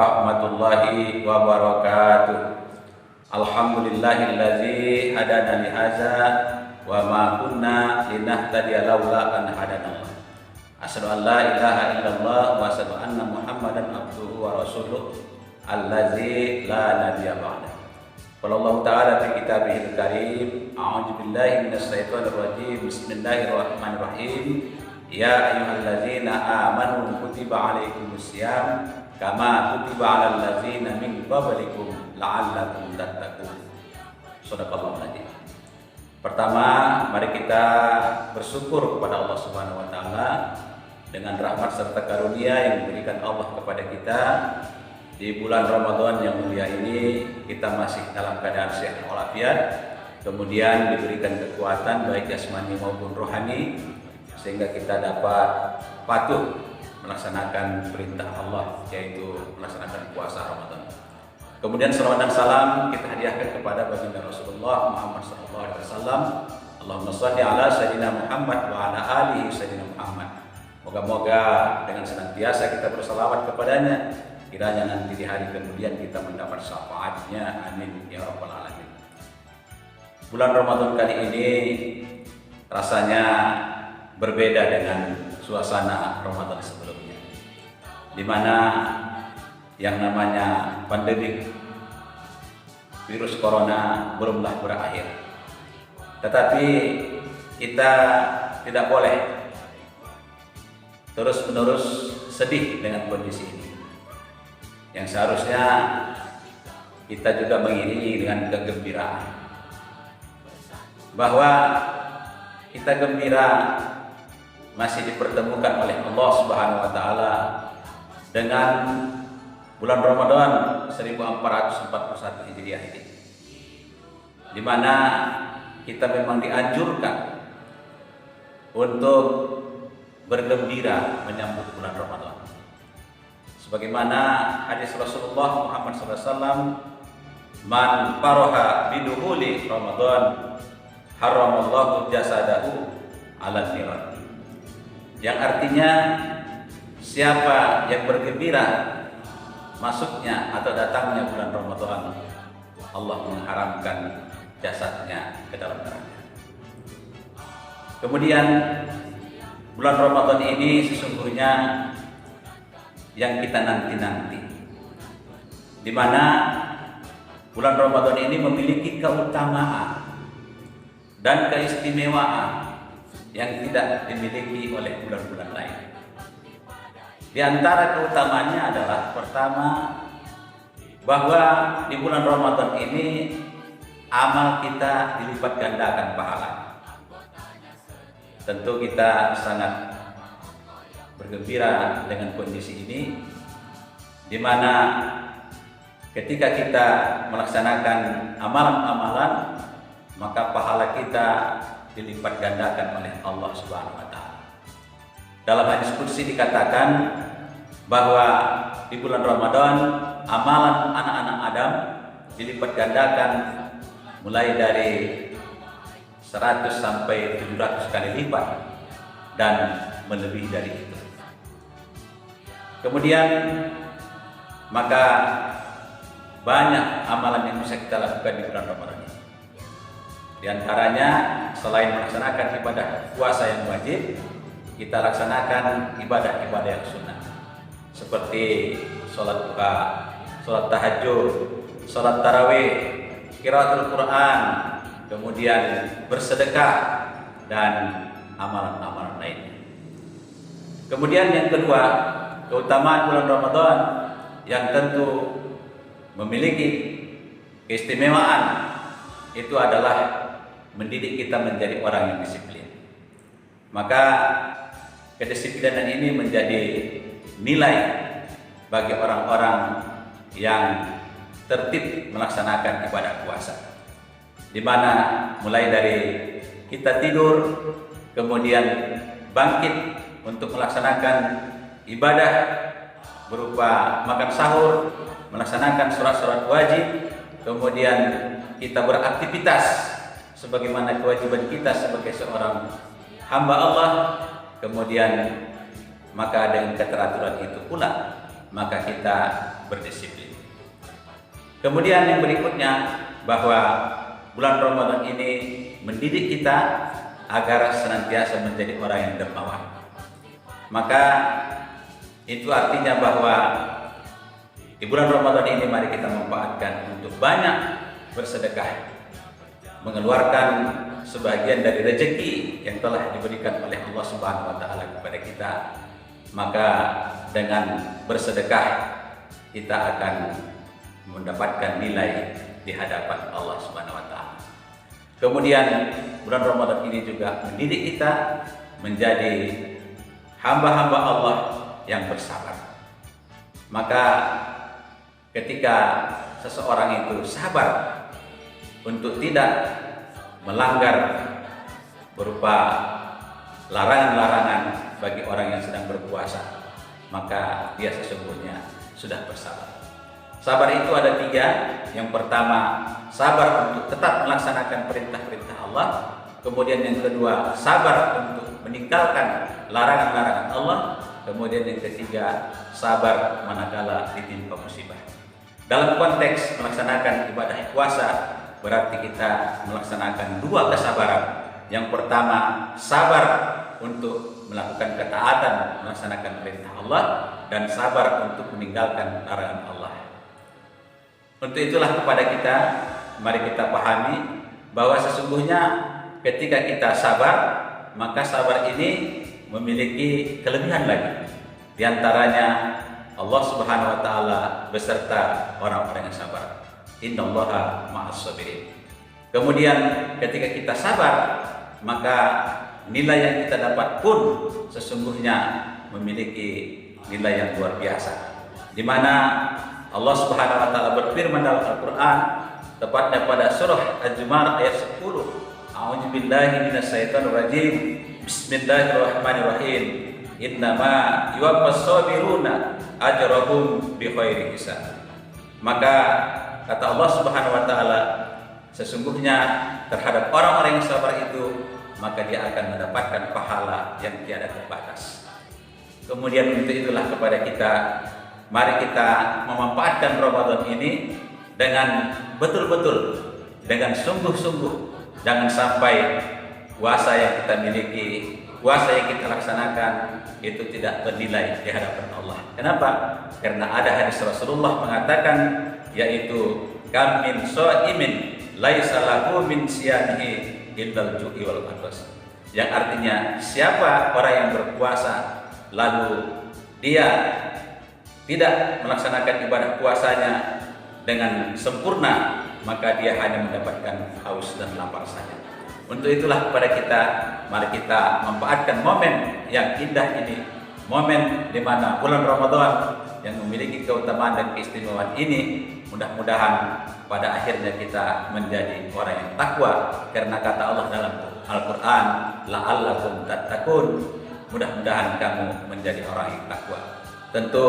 warahmatullahi wabarakatuh. Alhamdulillahillazi hadana li hadza wa ma kunna linahtadiya laula an hadanallah. Asyhadu an la ilaha illallah wa asyhadu anna Muhammadan abduhu wa rasuluh allazi la nabiyya ba'da. Qala Allah ta'ala fi kitabihil karim, a'udzu billahi minasy syaithanir rajim. Bismillahirrahmanirrahim. Ya ayyuhallazina amanu kutiba alaikumus syiyam kama kutiba alal ladzina min qablikum la'allakum tattaqun. Shadaqallahu adzim. Pertama, mari kita bersyukur kepada Allah Subhanahu wa taala dengan rahmat serta karunia yang diberikan Allah kepada kita. Di bulan Ramadan yang mulia ini kita masih dalam keadaan sehat walafiat, kemudian diberikan kekuatan baik jasmani maupun rohani sehingga kita dapat patuh melaksanakan perintah Allah, yaitu melaksanakan puasa Ramadan. Kemudian salawat dan salam kita hadiahkan kepada baginda Rasulullah Muhammad SAW. Allahumma shalli ala sayyidina Muhammad wa ala alihi sayyidina Muhammad. Moga-moga dengan senantiasa kita bersalawat kepadanya, kiranya nanti di hari kemudian kita mendapat syafaatnya. Amin ya rabbal alamin. Bulan Ramadan kali ini rasanya berbeda dengan suasana Ramadan sebelumnya, di mana yang namanya pandemi virus corona belumlah berakhir. Tetapi kita tidak boleh terus-menerus sedih dengan kondisi ini. Yang seharusnya kita juga mengiringi dengan kegembiraan, bahwa kita gembira masih dipertemukan oleh Allah Subhanahu wa taala dengan bulan Ramadan 1441 Hijriah ini, di mana kita memang dianjurkan untuk bergembira menyambut bulan Ramadan. Sebagaimana hadis Rasulullah Muhammad SAW, man faroha biduhuli Ramadan haramallahu jasadahu ala niran. Yang artinya, siapa yang bergembira masuknya atau datangnya bulan Ramadan, Allah mengharamkan jasadnya ke dalam neraka. Kemudian bulan Ramadan ini sesungguhnya yang kita nanti-nanti, di mana bulan Ramadan ini memiliki keutamaan dan keistimewaan yang tidak dimiliki oleh bulan-bulan lain. Di antara keutamaannya adalah, pertama, bahwa di bulan Ramadan ini amal kita dilipat gandakan pahala. Tentu kita sangat bergembira dengan kondisi ini, di mana ketika kita melaksanakan amalan-amalan, maka pahala kita dilipat gandakan oleh Allah Subhanahu wa taala. Dalam hadis qudsi dikatakan bahwa di bulan Ramadan amalan anak-anak Adam dilipat gandakan mulai dari 100 sampai 700 kali lipat dan melebihi dari itu. Kemudian maka banyak amalan yang bisa kita lakukan di bulan Ramadan ini. Di antaranya, selain melaksanakan ibadah puasa yang wajib, kita laksanakan ibadah-ibadah yang sunnah, seperti sholat duha, sholat tahajud, sholat tarawih, qiraatul Quran, kemudian bersedekah, dan amalan-amalan lainnya. Kemudian yang kedua, keutamaan bulan Ramadan yang tentu memiliki keistimewaan itu adalah mendidik kita menjadi orang yang disiplin. Maka kedisiplinan ini menjadi nilai bagi orang-orang yang tertib melaksanakan ibadah puasa, di mana mulai dari kita tidur, kemudian bangkit untuk melaksanakan ibadah berupa makan sahur, melaksanakan sholat-sholat wajib, kemudian kita beraktivitas sebagaimana kewajiban kita sebagai seorang hamba Allah, kemudian maka dengan keteraturan itu pula maka kita berdisiplin. Kemudian yang berikutnya, bahwa bulan Ramadan ini mendidik kita agar senantiasa menjadi orang yang dermawan. Maka itu artinya bahwa di bulan Ramadan ini mari kita manfaatkan untuk banyak bersedekah, mengeluarkan sebagian dari rezeki yang telah diberikan oleh Allah Subhanahu wa taala kepada kita. Maka dengan bersedekah kita akan mendapatkan nilai di hadapan Allah Subhanahu wa taala. Kemudian bulan Ramadan ini juga mendidik kita menjadi hamba-hamba Allah yang bersabar. Maka ketika seseorang itu sabar untuk tidak melanggar berupa larangan-larangan bagi orang yang sedang berpuasa, maka dia sesungguhnya sudah bersabar. Sabar itu ada 3. Yang pertama, sabar untuk tetap melaksanakan perintah-perintah Allah. Kemudian yang kedua, sabar untuk meninggalkan larangan-larangan Allah. Kemudian yang ketiga, sabar manakala ditimpa musibah. Dalam konteks melaksanakan ibadah puasa, berarti kita melaksanakan 2 kesabaran. Yang pertama, sabar untuk melakukan ketaatan, melaksanakan perintah Allah, dan sabar untuk meninggalkan larangan Allah. Untuk itulah kepada kita, mari kita pahami bahwa sesungguhnya ketika kita sabar, maka sabar ini memiliki kelebihan lagi. Di antaranya Allah Subhanahu wa taala beserta orang-orang yang sabar. Innallaha ma'as sabirin. Kemudian ketika kita sabar, maka nilai yang kita dapat pun sesungguhnya memiliki nilai yang luar biasa. Di mana Allah Subhanahu wa taala berfirman dalam Al-Qur'an, tepatnya pada surah Al-Zumar ayat 10. A'udzubillahi minasyaitonir rajim. Bismillahirrahmanirrahim. Innama yuwaffas sabiruna ajrahum bighairi hisab. Maka kata Allah Subhanahu wa taala, sesungguhnya terhadap orang-orang yang sabar itu, maka dia akan mendapatkan pahala yang tiada terbatas. Kemudian untuk itulah kepada kita, mari kita memanfaatkan Ramadan ini dengan betul-betul, dengan sungguh-sungguh. Jangan sampai puasa yang kita miliki, puasa yang kita laksanakan itu tidak bernilai di hadapan Allah. Kenapa? Karena ada hadis Rasulullah mengatakan, yaitu kam min shaimin laisa lahu min siyamihi illal ju'i wal atas. Yang artinya, siapa orang yang berpuasa lalu dia tidak melaksanakan ibadah puasanya dengan sempurna, maka dia hanya mendapatkan haus dan lapar saja. Untuk itulah kepada kita, mari kita manfaatkan momen yang indah ini, momen di mana bulan Ramadan yang memiliki keutamaan dan keistimewaan ini. Mudah-mudahan pada akhirnya kita menjadi orang yang takwa, karena kata Allah dalam Al-Quran, la'allakum tattaqun. Mudah-mudahan kamu menjadi orang yang takwa. Tentu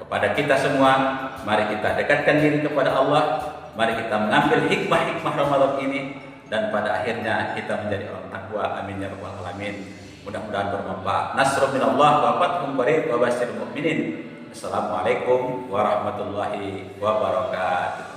kepada kita semua, mari kita dekatkan diri kepada Allah, mari kita mengambil hikmah-hikmah Ramadan ini, dan pada akhirnya kita menjadi orang takwa. Amin ya rabbal alamin. Mudah-mudahan bermanfaat. Nasrun minallah wa fathun qarib wa basyiril mu'minin. Assalamualaikum warahmatullahi wabarakatuh.